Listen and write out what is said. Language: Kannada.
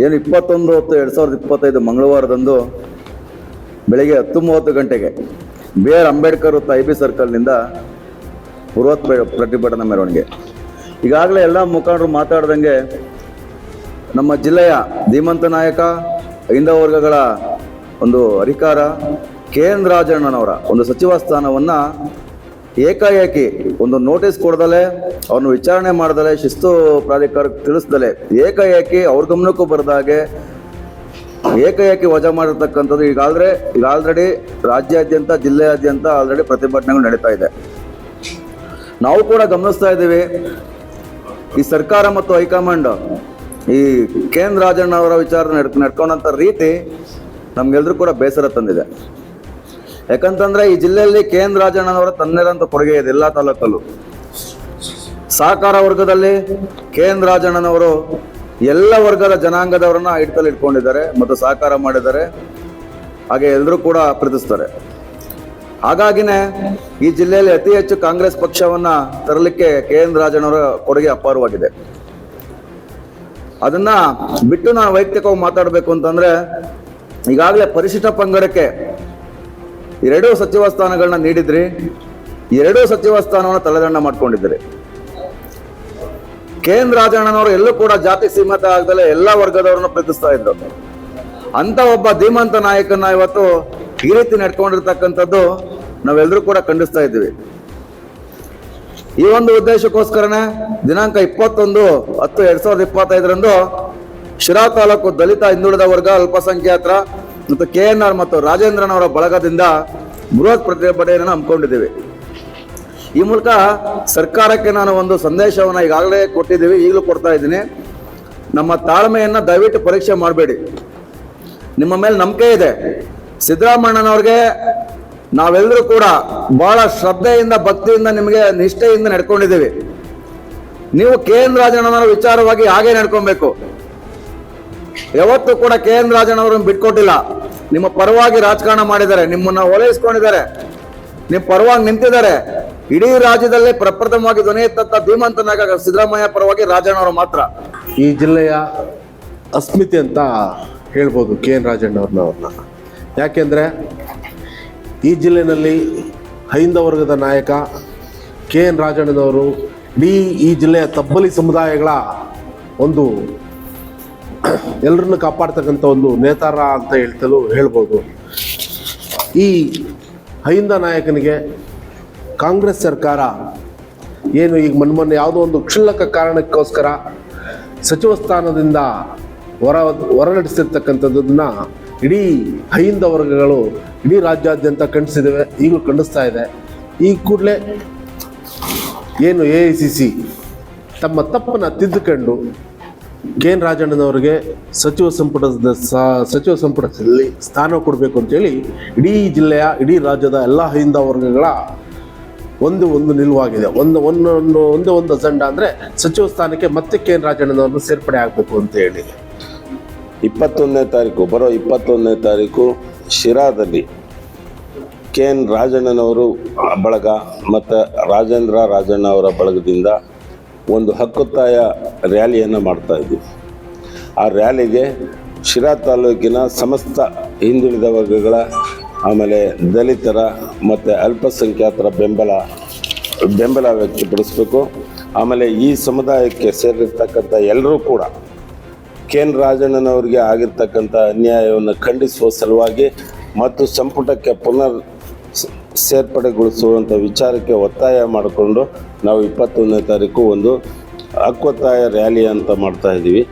ಏನು 21/10/2025 ಮಂಗಳವಾರದಂದು ಬೆಳಗ್ಗೆ 10:30 ಗಂಟೆಗೆ BR ಅಂಬೇಡ್ಕರ್ ವೃತ್ತ IB ಸರ್ಕಲ್ನಿಂದ ಬೃಹತ್ ಪ್ರತಿಭಟನಾ ಮೆರವಣಿಗೆ. ಈಗಾಗಲೇ ಎಲ್ಲ ಮುಖಂಡರು ಮಾತಾಡ್ದಂಗೆ ನಮ್ಮ ಜಿಲ್ಲೆಯ ಧೀಮಂತ ನಾಯಕ, ಹೈಂದವ ವರ್ಗಗಳ ಒಂದು ಅಧಿಕಾರ KN ರಾಜಣ್ಣನವರ ಒಂದು ಸಚಿವ ಸ್ಥಾನವನ್ನು ಏಕಾಏಕಿ ಒಂದು ನೋಟಿಸ್ ಕೊಡ್ದಲೆ, ಅವ್ರನ್ನ ವಿಚಾರಣೆ ಮಾಡ್ದಲೆ, ಶಿಸ್ತು ಪ್ರಾಧಿಕಾರಕ್ಕೆ ತಿಳಿಸ್ದಲೆ ಏಕಾಏಕಿ ಅವ್ರ ಗಮನಕ್ಕೂ ಬರದಾಗೆ ಏಕಾಏಕಿ ವಜಾ ಮಾಡಿರ್ತಕ್ಕಂಥದ್ದು ಈಗ ಆಲ್ರೆಡಿ ರಾಜ್ಯಾದ್ಯಂತ, ಜಿಲ್ಲೆಯಾದ್ಯಂತ ಆಲ್ರೆಡಿ ಪ್ರತಿಭಟನೆಗಳು ನಡೀತಾ ಇದೆ. ನಾವು ಕೂಡ ಗಮನಿಸ್ತಾ ಇದ್ದೀವಿ. ಈ ಸರ್ಕಾರ ಮತ್ತು ಹೈಕಮಾಂಡ್ ಈ KN ರಾಜಣ್ಣ ಅವರ ವಿಚಾರ ನಡ್ಕೊಂಡಂಥ ರೀತಿ ನಮ್ಗೆಲ್ರೂ ಕೂಡ ಬೇಸರ ತಂದಿದೆ. ಯಾಕಂತಂದ್ರೆ ಈ ಜಿಲ್ಲೆಯಲ್ಲಿ KN ರಾಜಣ್ಣನವರ ತನ್ನದಂತ ಕೊಡುಗೆ ಇದೆ. ಎಲ್ಲ ತಾಲೂಕಲ್ಲೂ ಸಹಕಾರ ವರ್ಗದಲ್ಲಿ KN ರಾಜಣ್ಣನವರು ಎಲ್ಲ ವರ್ಗದ ಜನಾಂಗದವರನ್ನ ಹಿಡಿತಲ್ಲಿ ಇಟ್ಕೊಂಡಿದ್ದಾರೆ ಮತ್ತು ಸಹಕಾರ ಮಾಡಿದ್ದಾರೆ. ಹಾಗೆ ಎಲ್ಲರೂ ಕೂಡ ಪ್ರೀತಿಸ್ತಾರೆ. ಹಾಗಾಗಿನೇ ಈ ಜಿಲ್ಲೆಯಲ್ಲಿ ಅತಿ ಹೆಚ್ಚು ಕಾಂಗ್ರೆಸ್ ಪಕ್ಷವನ್ನ ತರಲಿಕ್ಕೆ KN ರಾಜಣ್ಣವರ ಕೊಡುಗೆ ಅಪಾರವಾಗಿದೆ. ಅದನ್ನ ಬಿಟ್ಟು ನಾನು ವೈಯಕ್ತಿಕವಾಗಿ ಮಾತಾಡಬೇಕು ಅಂತಂದ್ರೆ, ಈಗಾಗಲೇ ಪರಿಶಿಷ್ಟ ಪಂಗಡಕ್ಕೆ 2 ಸಚಿವ ಸ್ಥಾನಗಳನ್ನ ನೀಡಿದ್ರಿ. 2 ಸಚಿವ ಸ್ಥಾನವನ್ನು ತಲೆದಂಡ ಮಾಡ್ಕೊಂಡಿದ್ರಿ. KN ರಾಜಣ್ಣನವರು ಎಲ್ಲೂ ಕೂಡ ಜಾತಿ ಸೀಮಿತ ಆಗದಲ್ಲೇ ಎಲ್ಲ ವರ್ಗದವರನ್ನು ಪ್ರೀತಿಸ್ತಾ ಇದ್ರು. ಅಂತ ಒಬ್ಬ ಧೀಮಂತ ನಾಯಕನ ಇವತ್ತು ಈ ರೀತಿ ನಡ್ಕೊಂಡಿರ್ತಕ್ಕಂಥದ್ದು ನಾವೆಲ್ಲರೂ ಕೂಡ ಖಂಡಿಸ್ತಾ ಇದ್ದೀವಿ. ಈ ಒಂದು ಉದ್ದೇಶಕ್ಕೋಸ್ಕರನೇ ದಿನಾಂಕ 21/10/2025 ಶಿರಾ ತಾಲೂಕು ದಲಿತ ಹಿಂದುಳಿದ ವರ್ಗ ಅಲ್ಪಸಂಖ್ಯಾತರ ಮತ್ತು KNR ಮತ್ತು ರಾಜೇಂದ್ರನವರ ಬಳಗದಿಂದ ಬೃಹತ್ ಪ್ರತಿಭಟನೆಯನ್ನು ಹಮ್ಮಿಕೊಂಡಿದ್ದೀವಿ. ಈ ಮೂಲಕ ಸರ್ಕಾರಕ್ಕೆ ನಾನು ಒಂದು ಸಂದೇಶವನ್ನು ಈಗಾಗಲೇ ಕೊಟ್ಟಿದ್ದೀವಿ, ಈಗಲೂ ಕೊಡ್ತಾ ಇದ್ದೀನಿ. ನಮ್ಮ ತಾಳ್ಮೆಯನ್ನ ದಯವಿಟ್ಟು ಪರೀಕ್ಷೆ ಮಾಡಬೇಡಿ. ನಿಮ್ಮ ಮೇಲೆ ನಂಬಿಕೆ ಇದೆ. ಸಿದ್ದರಾಮಣ್ಣನವ್ರಿಗೆ ನಾವೆಲ್ಲರೂ ಕೂಡ ಬಹಳ ಶ್ರದ್ಧೆಯಿಂದ, ಭಕ್ತಿಯಿಂದ, ನಿಮಗೆ ನಿಷ್ಠೆಯಿಂದ ನಡ್ಕೊಂಡಿದ್ದೀವಿ. ನೀವು KN ರಾಜಣ್ಣನವರ ವಿಚಾರವಾಗಿ ಹಾಗೆ ನಡ್ಕೊಬೇಕು. ಯಾವತ್ತೂ ಕೂಡ KN ರಾಜಣ್ಣವರನ್ನು ಬಿಟ್ಕೊಟ್ಟಿಲ್ಲ. ನಿಮ್ಮ ಪರವಾಗಿ ರಾಜಕಾರಣ ಮಾಡಿದ್ದಾರೆ, ನಿಮ್ಮನ್ನ ಓಲೈಸ್ಕೊಂಡಿದ್ದಾರೆ, ನಿಮ್ಮ ಪರವಾಗಿ ನಿಂತಿದ್ದಾರೆ. ಇಡೀ ರಾಜ್ಯದಲ್ಲೇ ಪ್ರಪ್ರಥಮವಾಗಿ ಧ್ವನಿ ಎತ್ತಂತ ಧೀಮಂತ ನಾಯಕ ಸಿದ್ದರಾಮಯ್ಯ ಪರವಾಗಿ ರಾಜಣ್ಣವರು ಮಾತ್ರ. ಈ ಜಿಲ್ಲೆಯ ಅಸ್ಮಿತೆ ಅಂತ ಹೇಳ್ಬೋದು KN ರಾಜಣ್ಣವ್ರನ್ನ. ಯಾಕೆಂದರೆ ಈ ಜಿಲ್ಲೆಯಲ್ಲಿ ಹೈಂದವ ವರ್ಗದ ನಾಯಕ KN ರಾಜಣ್ಣನವರು ಇಡೀ ಈ ಜಿಲ್ಲೆಯ ತಬ್ಬಲಿ ಸಮುದಾಯಗಳ ಒಂದು ಎಲ್ಲರನ್ನು ಕಾಪಾಡ್ತಕ್ಕಂಥ ಒಂದು ನೇತಾರ ಅಂತ ಹೇಳ್ಬೋದು. ಈ ಹೈಂದ ನಾಯಕನಿಗೆ ಕಾಂಗ್ರೆಸ್ ಸರ್ಕಾರ ಏನು ಈಗ ಮೊನ್ನೆ ಯಾವುದೋ ಒಂದು ಕ್ಷುಲ್ಲಕ ಕಾರಣಕ್ಕೋಸ್ಕರ ಸಚಿವ ಸ್ಥಾನದಿಂದ ಹೊರನಡೆಸಿರ್ತಕ್ಕಂಥದ್ದನ್ನು ಇಡೀ ಹೈಂದ ವರ್ಗಗಳು ಇಡೀ ರಾಜ್ಯಾದ್ಯಂತ ಖಂಡಿಸಿದ್ದೇವೆ, ಈಗಲೂ ಖಂಡಿಸ್ತಾ ಇದೆ. ಈ ಕೂಡಲೇ ಏನು AICC ತಮ್ಮ ತಪ್ಪನ್ನು ತಿದ್ದುಕೊಂಡು KN ರಾಜಣ್ಣನವರಿಗೆ ಸಚಿವ ಸಂಪುಟದಲ್ಲಿ ಸ್ಥಾನ ಕೊಡಬೇಕು ಅಂತೇಳಿ ಇಡೀ ಜಿಲ್ಲೆಯ, ಇಡೀ ರಾಜ್ಯದ ಎಲ್ಲ ಹೈಂದ ವರ್ಗಗಳ ಒಂದು ನಿಲುವಾಗಿದೆ. ಒಂದೇ ಒಂದು ಅಜೆಂಡ ಅಂದರೆ ಸಚಿವ ಸ್ಥಾನಕ್ಕೆ ಮತ್ತೆ KN ರಾಜಣ್ಣನವ್ರನ್ನ ಸೇರ್ಪಡೆ ಆಗಬೇಕು ಅಂತ ಹೇಳಿ 21ನೇ ತಾರೀಕು ಶಿರಾದಲ್ಲಿ KN ರಾಜಣ್ಣನವರು ಬಳಗ ಮತ್ತು ರಾಜಣ್ಣ ಅವರ ಬಳಗದಿಂದ ಒಂದು ಹಕ್ಕೊತ್ತಾಯ ರ್ಯಾಲಿಯನ್ನು ಮಾಡ್ತಾ ಇದ್ವಿ. ಆ ರ್ಯಾಲಿಗೆ ಶಿರಾ ತಾಲೂಕಿನ ಸಮಸ್ತ ಹಿಂದುಳಿದ ವರ್ಗಗಳ, ಆಮೇಲೆ ದಲಿತರ ಮತ್ತು ಅಲ್ಪಸಂಖ್ಯಾತರ ಬೆಂಬಲ ವ್ಯಕ್ತಪಡಿಸಬೇಕು. ಆಮೇಲೆ ಈ ಸಮುದಾಯಕ್ಕೆ ಸೇರಿರ್ತಕ್ಕಂಥ ಎಲ್ಲರೂ ಕೂಡ KN ರಾಜಣ್ಣನವರಿಗೆ ಆಗಿರ್ತಕ್ಕಂಥ ಅನ್ಯಾಯವನ್ನು ಖಂಡಿಸುವ ಸಲುವಾಗಿ ಮತ್ತು ಸಂಪುಟಕ್ಕೆ ಪುನರ್ ಸೇರ್ಪಡೆಗೊಳಿಸುವಂಥ ವಿಚಾರಕ್ಕೆ ಒತ್ತಾಯ ಮಾಡಿಕೊಂಡು ನಾವು 21ನೇ ತಾರೀಕು ಒಂದು ಹಕ್ಕೊತ್ತಾಯ ರ್ಯಾಲಿ ಅಂತ ಮಾಡ್ತಾ ಇದ್ದೀವಿ.